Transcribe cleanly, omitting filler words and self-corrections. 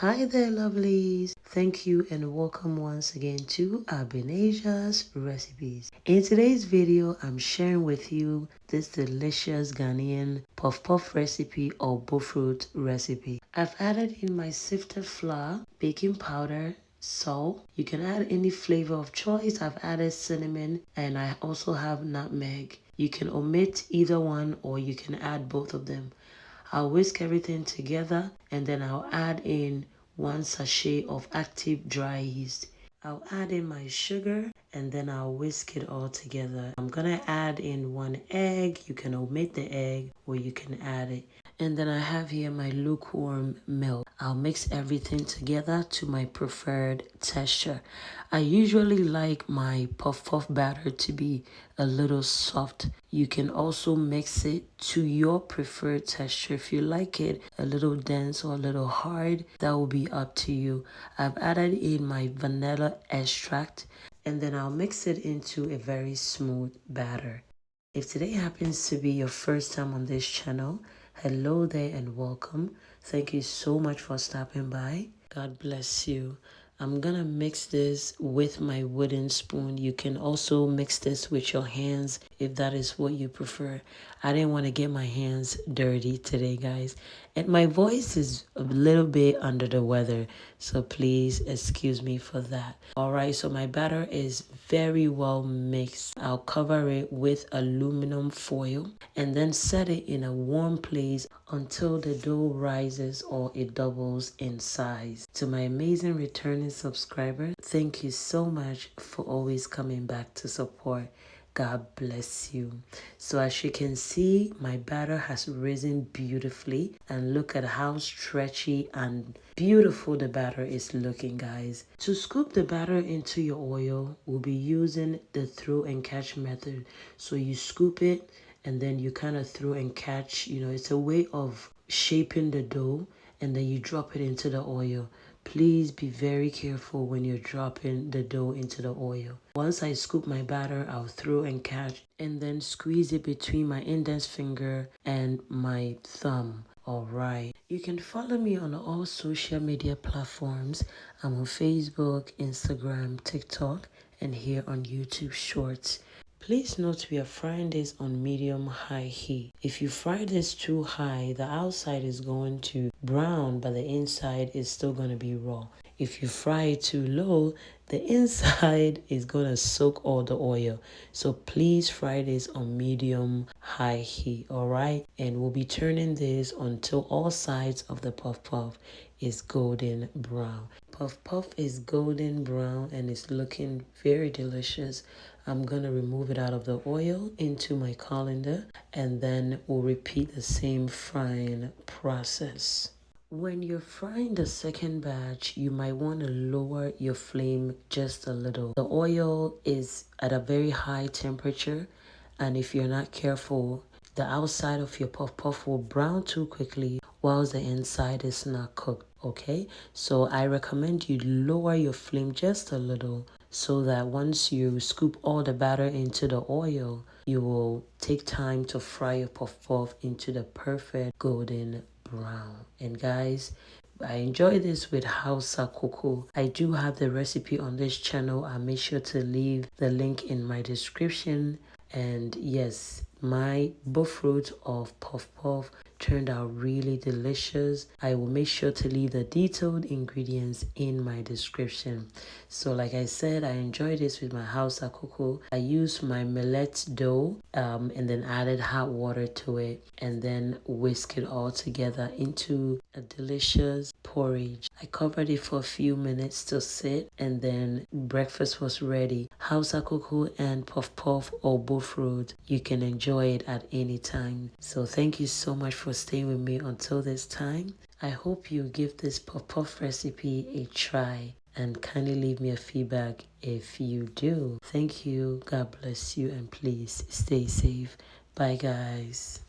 Hi there, lovelies. Thank you and welcome once again to Abinasia's Recipes. In today's video, I'm sharing with you this delicious Ghanaian puff puff recipe or Bofrot recipe. I've added in my sifted flour, baking powder, salt. You can add any flavor of choice. I've added cinnamon and I also have nutmeg. You can omit either one or you can add both of them. I'll whisk everything together and then I'll add in 1 sachet of active dry yeast. I'll add in my sugar and then I'll whisk it all together. I'm gonna add in 1 egg. You can omit the egg or you can add it. And then I have here my lukewarm milk. I'll mix everything together to my preferred texture. I usually like my puff puff batter to be a little soft. You can also mix it to your preferred texture. If you like it a little dense or a little hard, that will be up to you. I've added in my vanilla extract and then I'll mix it into a very smooth batter. If today happens to be your first time on this channel, hello there and welcome. Thank you so much for stopping by. God bless you. I'm gonna mix this with my wooden spoon. You can also mix this with your hands if that is what you prefer. I didn't want to get my hands dirty today, guys. And my voice is a little bit under the weather, so please excuse me for that. Alright, so my batter is very well mixed. I'll cover it with aluminum foil and then set it in a warm place until the dough rises or it doubles in size. To my amazing returning subscribers, thank you so much for always coming back to support. God bless you. So as you can see, my batter has risen beautifully and look at how stretchy and beautiful the batter is looking, guys. To scoop the batter into your oil, we'll be using the throw and catch method. So you scoop it and then you kind of throw and catch. You know, it's a way of shaping the dough and then you drop it into the oil. Please be very careful when you're dropping the dough into the oil. Once I scoop my batter, I'll throw and catch and then squeeze it between my index finger and my thumb. Alright, you can follow me on all social media platforms. I'm on Facebook, Instagram, TikTok, and here on YouTube Shorts. Please note we are frying this on medium-high heat. If you fry this too high, the outside is going to brown, but the inside is still going to be raw. If you fry it too low, the inside is going to soak all the oil. So please fry this on medium-high heat, alright? And we'll be turning this until all sides of the puff puff is golden brown. Puff puff is golden brown and it's looking very delicious. I'm gonna remove it out of the oil into my colander and then we'll repeat the same frying process. When you're frying the second batch, you might want to lower your flame just a little. The oil is at a very high temperature and if you're not careful, the outside of your puff puff will brown too quickly whilst the inside is not cooked, okay? So I recommend you lower your flame just a little so that once you scoop all the batter into the oil, you will take time to fry your puff puff into the perfect golden brown. And guys, I enjoy this with Hausa cocoa. I do have the recipe on this channel. I'll make sure to leave the link in my description. And yes, my Bofrot of puff puff turned out really delicious. I will make sure to leave the detailed ingredients in my description. So like I said, I enjoy this with my Hausa cocoa. I used my millet dough and then added hot water to it and then whisk it all together into a delicious porridge. I covered it for a few minutes to sit and then breakfast was ready. Hausa cocoa and puff puff or Bofrot, you can enjoy it at any time. So thank you so much for staying with me until this time. I hope you give this puff puff recipe a try and kindly leave me a feedback if you do. Thank you, God bless you, and please stay safe. Bye guys.